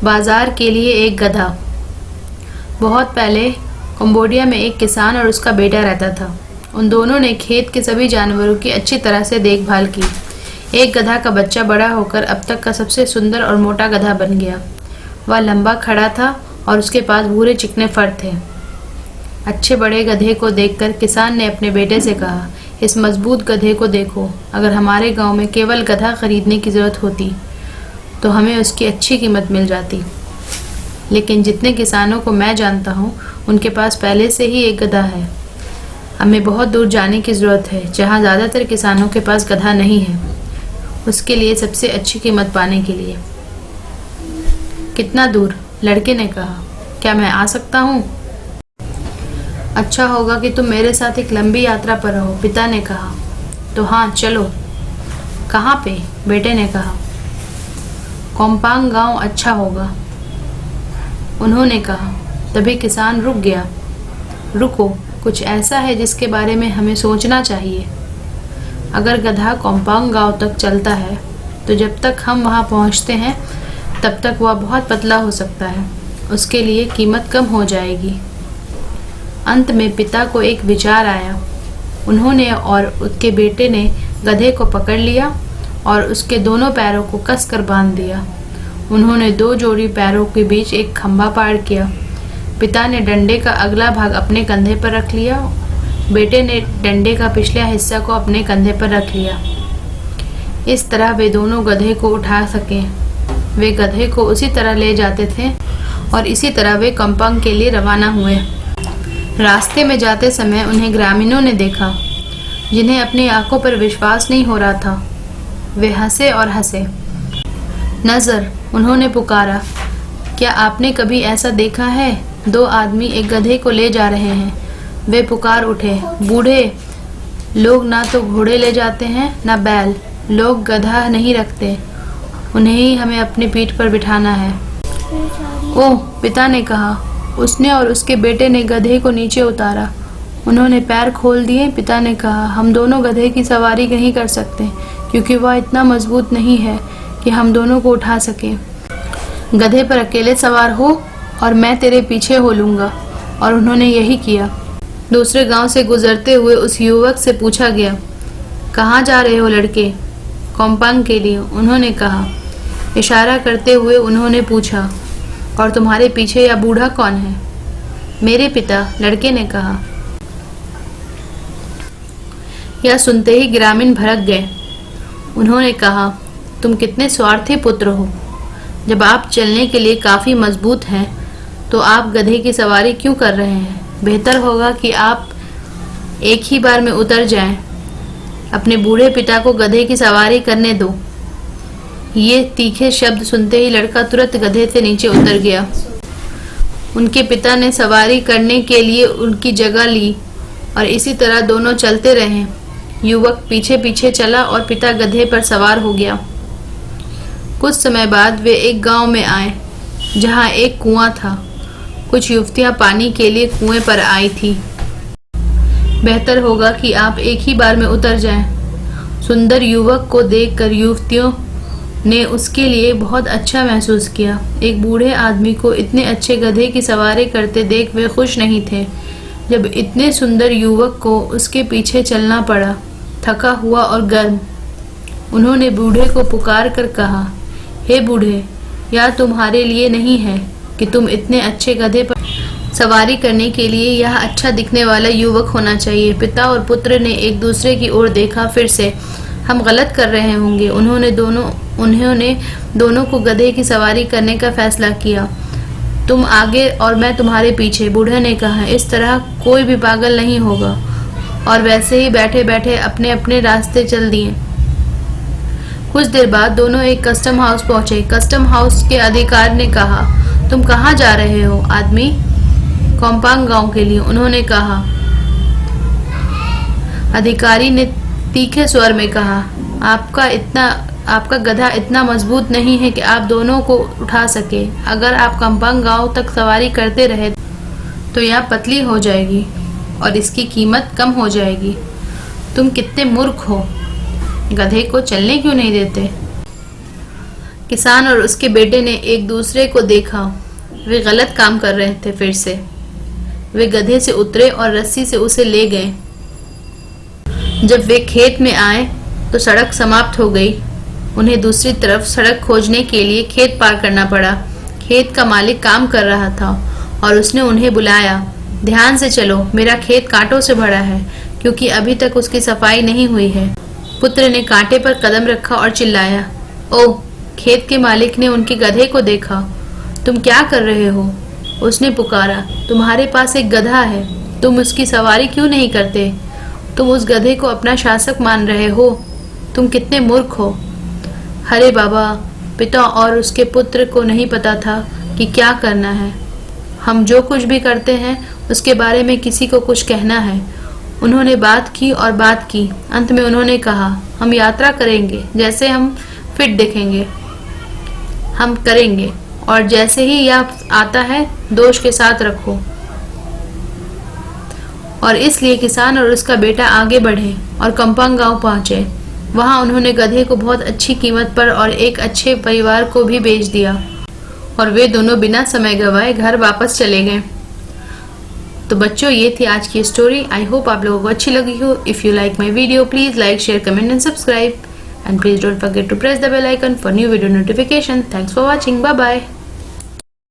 बाजार के लिए एक गधा। बहुत पहले कंबोडिया में एक किसान और उसका बेटा रहता था। उन दोनों ने खेत के सभी जानवरों की अच्छी तरह से देखभाल की। एक गधा का बच्चा बड़ा होकर अब तक का सबसे सुंदर और मोटा गधा बन गया। वह लंबा खड़ा था और उसके पास भूरे चिकने फर थे। अच्छे बड़े गधे को देखकर किसान ने अपने बेटे से कहा, इस मजबूत गधे को देखो। अगर हमारे गांव में केवल गधा खरीदने की ज़रूरत होती तो हमें उसकी अच्छी कीमत मिल जाती। लेकिन जितने किसानों को मैं जानता हूँ उनके पास पहले से ही एक गधा है। हमें बहुत दूर जाने की ज़रूरत है जहाँ ज़्यादातर किसानों के पास गधा नहीं है, उसके लिए सबसे अच्छी कीमत पाने के लिए। कितना दूर? लड़के ने कहा। क्या मैं आ सकता हूँ? अच्छा होगा कि तुम मेरे साथ एक लंबी यात्रा पर रहो, पिता ने कहा। तो हाँ, चलो। कहाँ पे? बेटे ने कहा। कोम्पांग गांव अच्छा होगा, उन्होंने कहा। तभी किसान रुक गया। रुको, कुछ ऐसा है जिसके बारे में हमें सोचना चाहिए। अगर गधा कोम्पांग गांव तक चलता है तो जब तक हम वहां पहुंचते हैं तब तक वह बहुत पतला हो सकता है। उसके लिए कीमत कम हो जाएगी। अंत में पिता को एक विचार आया। उन्होंने और उसके बेटे ने गधे को पकड़ लिया और उसके दोनों पैरों को कसकर बांध दिया। उन्होंने 2 जोड़ी पैरों के बीच एक खंभा पार किया। पिता ने डंडे का अगला भाग अपने कंधे पर रख लिया। बेटे ने डंडे का पिछला हिस्सा को अपने कंधे पर रख लिया। इस तरह वे दोनों गधे को उठा सके। वे गधे को उसी तरह ले जाते थे और इसी तरह वे कोम्पांग के लिए रवाना हुए। रास्ते में जाते समय उन्हें ग्रामीणों ने देखा जिन्हें अपनी आंखों पर विश्वास नहीं हो रहा था। वे हंसे और हंसे। नज़र, उन्होंने पुकारा, क्या आपने कभी ऐसा देखा है? 2 आदमी एक गधे को ले जा रहे हैं। वे पुकार उठे, बूढ़े लोग ना तो घोड़े ले जाते हैं ना बैल। लोग गधा नहीं रखते, उन्हें ही हमें अपनी पीठ पर बिठाना है। ओह, पिता ने कहा। उसने और उसके बेटे ने गधे को नीचे उतारा। उन्होंने पैर खोल दिए। पिता ने कहा, हम दोनों गधे की सवारी नहीं कर सकते क्योंकि वह इतना मजबूत नहीं है कि हम दोनों को उठा सके। गधे पर अकेले सवार हो और मैं तेरे पीछे हो लूँगा। और उन्होंने यही किया। दूसरे गांव से गुजरते हुए उस युवक से पूछा गया, कहाँ जा रहे हो लड़के? कोम्पांग के लिए, उन्होंने कहा। इशारा करते हुए उन्होंने पूछा, और तुम्हारे पीछे यह बूढ़ा कौन है? मेरे पिता, लड़के ने कहा। यह सुनते ही ग्रामीण भड़क गए। उन्होंने कहा, तुम कितने स्वार्थी पुत्र हो। जब आप चलने के लिए काफ़ी मजबूत हैं तो आप गधे की सवारी क्यों कर रहे हैं? बेहतर होगा कि आप एक ही बार में उतर जाएं। अपने बूढ़े पिता को गधे की सवारी करने दो। ये तीखे शब्द सुनते ही लड़का तुरंत गधे से नीचे उतर गया। उनके पिता ने सवारी करने के लिए उनकी जगह ली और इसी तरह दोनों चलते रहे। युवक पीछे पीछे चला और पिता गधे पर सवार हो गया। कुछ समय बाद वे एक गांव में आए जहां एक कुआं था। कुछ युवतियां पानी के लिए कुएं पर आई थी। बेहतर होगा कि आप एक ही बार में उतर जाएं। सुंदर युवक को देखकर युवतियों ने उसके लिए बहुत अच्छा महसूस किया। एक बूढ़े आदमी को इतने अच्छे गधे की सवारी करते देख वे खुश नहीं थे। जब इतने सुंदर युवक को उसके पीछे चलना पड़ा, थका हुआ और गर्म, उन्होंने बूढ़े को पुकार कर कहा, हे बूढ़े, यह तुम्हारे लिए नहीं है कि तुम इतने अच्छे गधे पर सवारी करने के लिए यह अच्छा दिखने वाला युवक होना चाहिए। पिता और पुत्र ने एक दूसरे की ओर देखा। फिर से, हम गलत कर रहे होंगे। उन्होंने दोनों को गधे की सवारी करने का फैसला किया। तुम आगे और मैं तुम्हारे पीछे, बूढ़े ने कहा। इस तरह कोई भी पागल नहीं होगा। और वैसे ही बैठे बैठे अपने अपने रास्ते चल दिए। कुछ देर बाद दोनों एक कस्टम हाउस पहुंचे। कस्टम हाउस के अधिकारी ने कहा, तुम कहाँ जा रहे हो आदमी? कोम्पांग गांव के लिए, उन्होंने कहा। अधिकारी ने तीखे स्वर में कहा, आपका गधा इतना मजबूत नहीं है कि आप दोनों को उठा सके। अगर आप कोम्पांग गांव तक सवारी करते रहे तो यह पतली हो जाएगी और इसकी कीमत कम हो जाएगी। तुम कितने मूर्ख हो, गधे को चलने क्यों नहीं देते? किसान और उसके बेटे ने एक दूसरे को देखा। वे गलत काम कर रहे थे। फिर से वे गधे से उतरे और रस्सी से उसे ले गए। जब वे खेत में आए तो सड़क समाप्त हो गई। उन्हें दूसरी तरफ सड़क खोजने के लिए खेत पार करना पड़ा। खेत का मालिक काम कर रहा था और उसने उन्हें बुलाया। ध्यान से चलो, मेरा खेत कांटों से भरा है क्योंकि अभी तक उसकी सफाई नहीं हुई है। पुत्र ने कांटे पर कदम रखा और चिल्लाया। ओह! खेत के मालिक ने उनके गधे को देखा। तुम क्या कर रहे हो? उसने पुकारा। तुम्हारे पास एक गधा है, तुम उसकी सवारी क्यों नहीं करते? तुम उस गधे को अपना शासक मान रहे हो? तुम कितने मूर्ख हो। अरे बाबा, पिता और उसके पुत्र को नहीं पता था कि क्या करना है। हम जो कुछ भी करते हैं उसके बारे में किसी को कुछ कहना है। उन्होंने बात की और बात की। अंत में उन्होंने कहा, हम यात्रा करेंगे, जैसे हम फिट दिखेंगे हम करेंगे, और जैसे ही यह आता है दोष के साथ रखो। और इसलिए किसान और उसका बेटा आगे बढ़े और कंपांग गांव पहुंचे। वहां उन्होंने गधे को बहुत अच्छी कीमत पर और एक अच्छे परिवार को भी बेच दिया और वे दोनों बिना समय गवाए घर वापस चले गए। तो बच्चों, ये थी आज की स्टोरी। आई होप आप लोगों को अच्छी लगी हो। If you like my video, please like, share, comment and subscribe, and please don't forget to press the bell icon for new video notification. Thanks for watching. Bye bye.